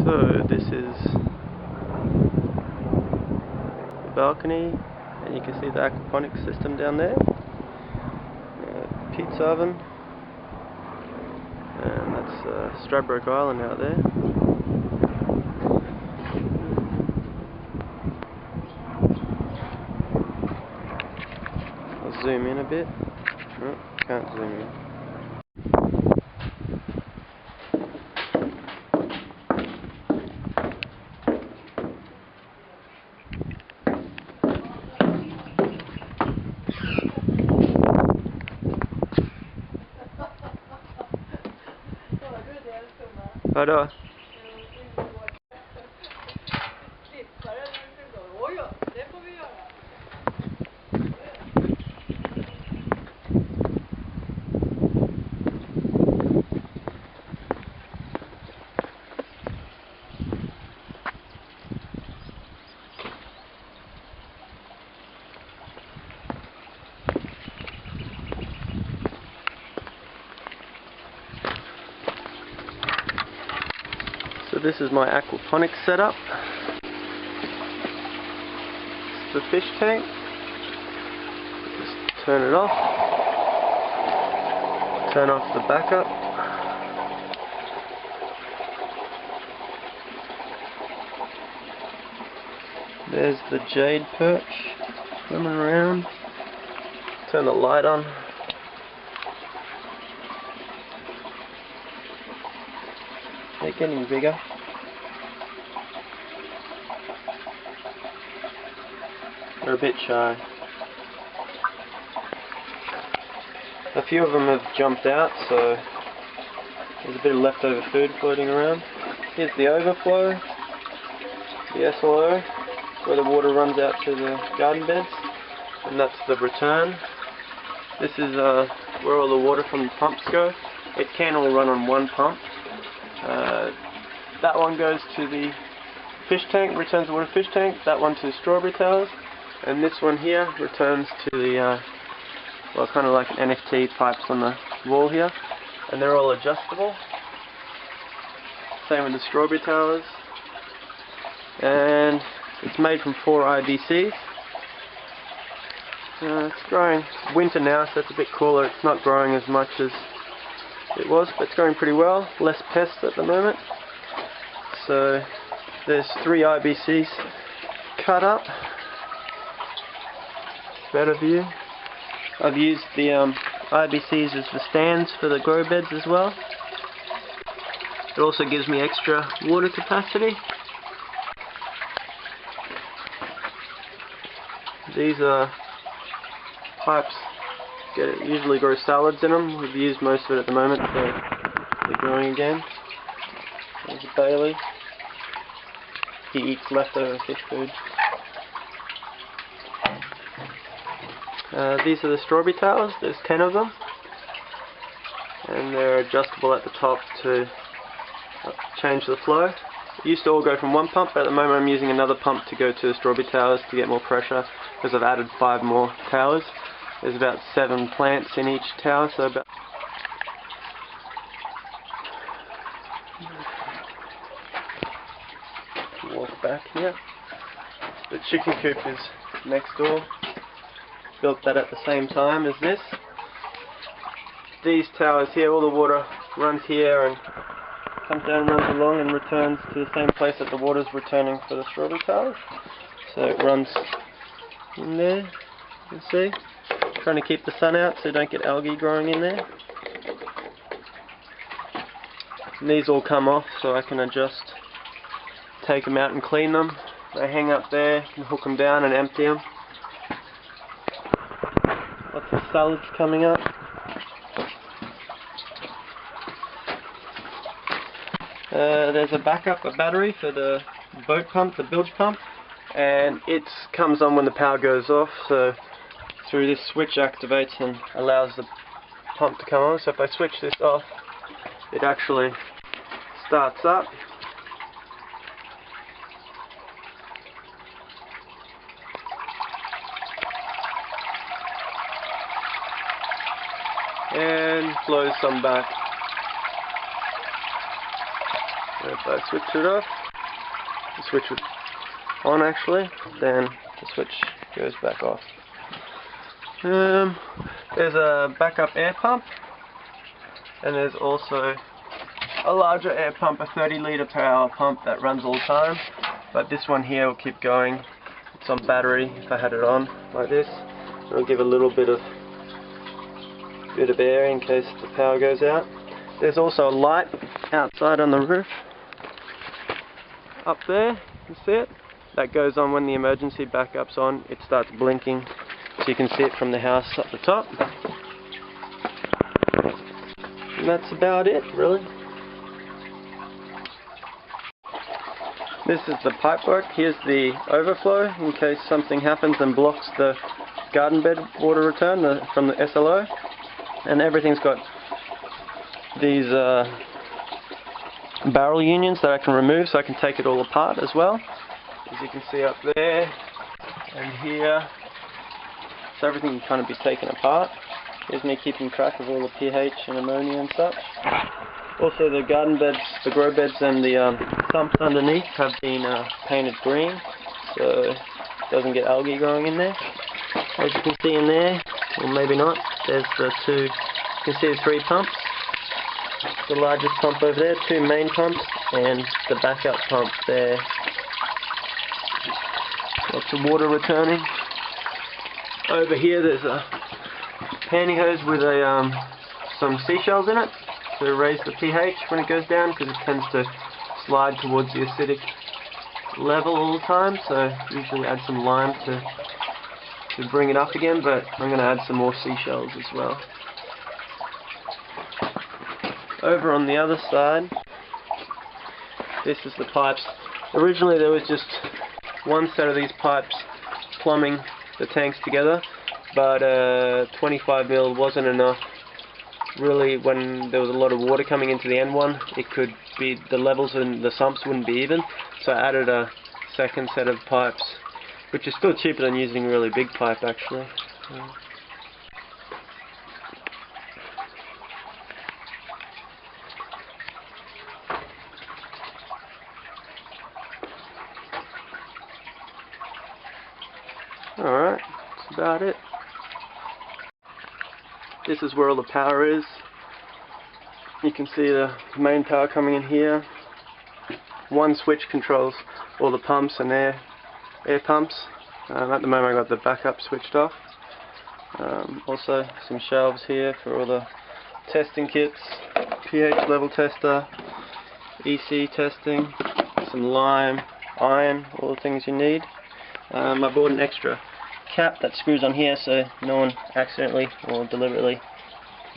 So this is the balcony, and you can see the aquaponics system down there. Pizza oven, and that's Stradbroke Island out there. I'll zoom in a bit. Oh, can't zoom in. Vadå? So this is my aquaponics setup. It's the fish tank. Just turn it off. Turn off the backup. There's the jade perch swimming around. Turn the light on. They're getting bigger. They're a bit shy. A few of them have jumped out, so there's a bit of leftover food floating around. Here's the overflow, the SLO, where the water runs out to the garden beds, and that's the return. This is where all the water from the pumps go. It can all run on one pump. That one goes to the fish tank, returns the water fish tank, that one to the strawberry towers, and this one here returns to the, well, kind of like NFT pipes on the wall here, and they're all adjustable. Same with the strawberry towers, and it's made from 4 IBCs. It's growing. It's winter now, so it's a bit cooler. It's not growing as much as it was, but it's growing pretty well. Less pests at the moment. So there's 3 IBCs cut up. Better view. I've used the IBCs as the stands for the grow beds as well. It also gives me extra water capacity. These are pipes. Usually grow salads in them. We've used most of it at the moment, so they're growing again. There's a Bailey. He eats leftover fish food. These are the strawberry towers. There's 10 of them, and they're adjustable at the top to change the flow. It used to all go from one pump, but at the moment I'm using another pump to go to the strawberry towers to get more pressure, because I've added 5 more towers. There's about 7 plants in each tower, so about walk back here. The chicken coop is next door. Built that at the same time as this. These towers here, all the water runs here and comes down, runs along, and returns to the same place that the water's returning for the strawberry towers. So it runs in there, you can see. Trying to keep the sun out so you don't get algae growing in there. And these all come off, so I can just take them out and clean them. They hang up there, you can hook them down and empty them. Lots of salads coming up. There's a backup, a battery for the boat pump, the bilge pump, and it comes on when the power goes off, so through this switch activates and allows the pump to come on. So if I switch this off, it actually starts up. And flows some back. So if I switch it off, the switch is on actually, then the switch goes back off. There's a backup air pump, and there's also a larger air pump, a 30 litre per hour pump that runs all the time, but this one here will keep going. It's on battery. If I had it on like this, it'll give a little bit of air in case the power goes out. There's also a light outside on the roof up there, you can see it. That goes on when the emergency backup's on. It starts blinking, so you can see it from the house up the top. And that's about it, really. This is the pipework. Here's the overflow in case something happens and blocks the garden bed water return from the SLO. And everything's got these barrel unions that I can remove, so I can take it all apart as well. As you can see up there and here, so everything can kind of be taken apart. Here's me keeping track of all the pH and ammonia and such. Also the garden beds, the grow beds and the sumps underneath have been painted green, so it doesn't get algae growing in there. As you can see in there, or maybe not, there's the two, you can see the 3 pumps. The largest pump over there, 2 main pumps, and the backup pump there. Lots of water returning. Over here there's a pantyhose with some seashells in it to raise the pH when it goes down, because it tends to slide towards the acidic level all the time, so usually add some lime to bring it up again, but I'm going to add some more seashells as well. Over on the other side, this is the pipes. Originally there was just one set of these pipes plumbing the tanks together, but 25mm wasn't enough. Really, when there was a lot of water coming into the end one, it could be, the levels in the sumps wouldn't be even, so I added a second set of pipes, which is still cheaper than using a really big pipe actually. Alright, that's about it. This is where all the power is. You can see the main power coming in here. One switch controls all the pumps and air pumps. At the moment I got the backup switched off. Also some shelves here for all the testing kits, pH level tester, EC testing, some lime, iron, all the things you need. I bought an extra cap that screws on here so no one accidentally or deliberately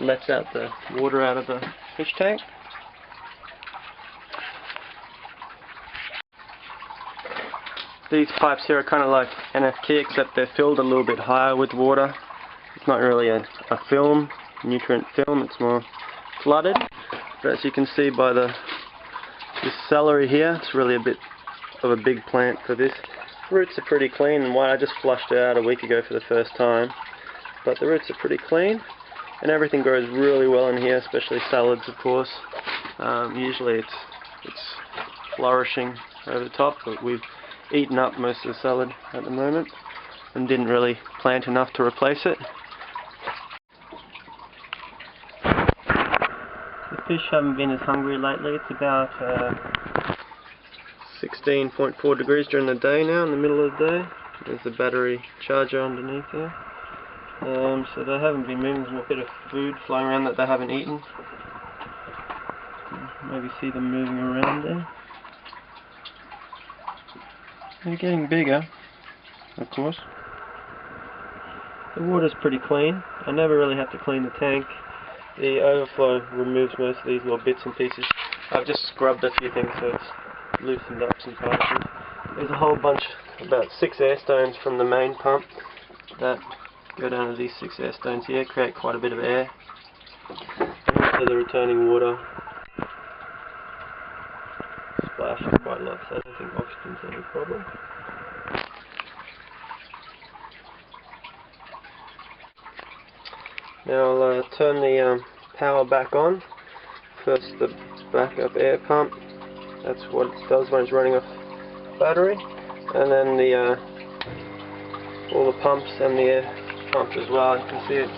lets out the water out of the fish tank. These pipes here are kind of like NFK, except they're filled a little bit higher with water. It's not really a film, nutrient film, it's more flooded. But as you can see by this celery here, it's really a bit of a big plant for this. Roots are pretty clean and white. I just flushed it out a week ago for the first time, but the roots are pretty clean and everything grows really well in here, especially salads of course. Usually it's flourishing over the top, but we've eaten up most of the salad at the moment and didn't really plant enough to replace it. The fish haven't been as hungry lately. It's about 16.4 degrees during the day now, in the middle of the day. There's the battery charger underneath here. So they haven't been moving. There's a bit of food flying around that they haven't eaten. Maybe see them moving around there. They're getting bigger, of course. The water's pretty clean. I never really have to clean the tank. The overflow removes most of these little bits and pieces. I've just scrubbed a few things so it's loosened up some particles. There's a whole bunch, about 6 air stones from the main pump that go down to these 6 air stones here, create quite a bit of air. And also the returning water splashes quite a lot, so I don't think oxygen's any problem. Now I'll turn the power back on. First the backup air pump. That's what it does when it's running off battery. And then the all the pumps and the air pump as well. You can see it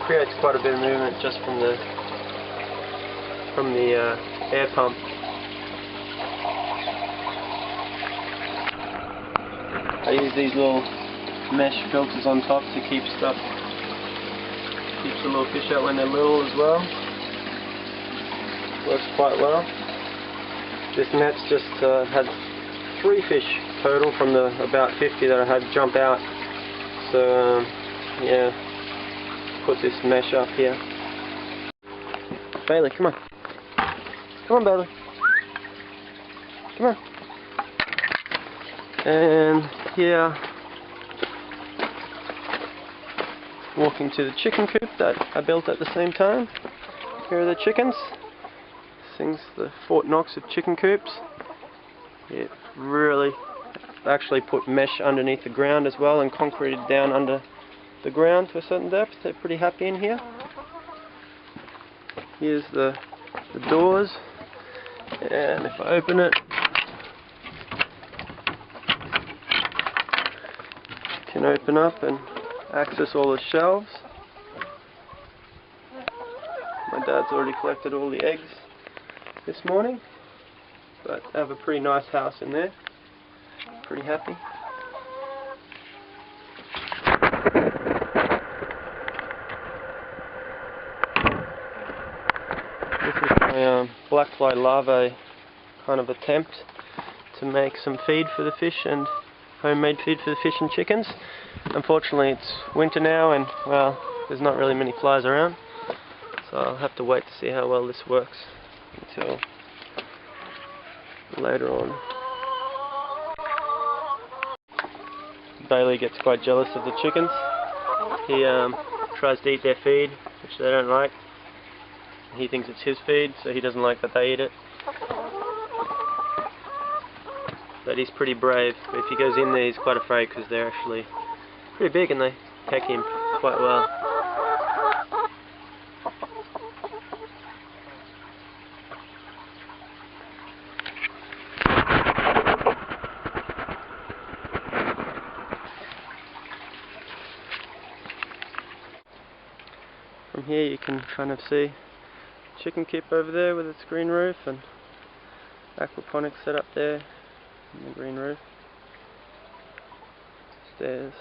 creates quite a bit of movement just from the air pump. I use these little mesh filters on top to keep stuff, keeps the little fish out when they're little as well. Works quite well. This net's just had 3 fish total from the about 50 that I had jump out. So yeah, put this mesh up here. Bailey, come on. Come on, Bailey. Come on. And here, walking to the chicken coop that I built at the same time. Here are the chickens. This thing's the Fort Knox of chicken coops. It really actually put mesh underneath the ground as well and concreted down under the ground to a certain depth. They're pretty happy in here. Here's the doors, and if I open it, you can open up and access all the shelves. My dad's already collected all the eggs this morning, but I have a pretty nice house in there. Pretty happy. This is my black fly larvae kind of attempt to make some feed for the fish, and homemade feed for the fish and chickens. Unfortunately it's winter now and, well, there's not really many flies around, so I'll have to wait to see how well this works until later on. Bailey gets quite jealous of the chickens. He tries to eat their feed, which they don't like. He thinks it's his feed, so he doesn't like that they eat it. But he's pretty brave. If he goes in there, he's quite afraid because they're actually pretty big and they peck him quite well. From here you can kind of see chicken coop over there with its green roof and aquaponics set up there in the green roof. Stairs.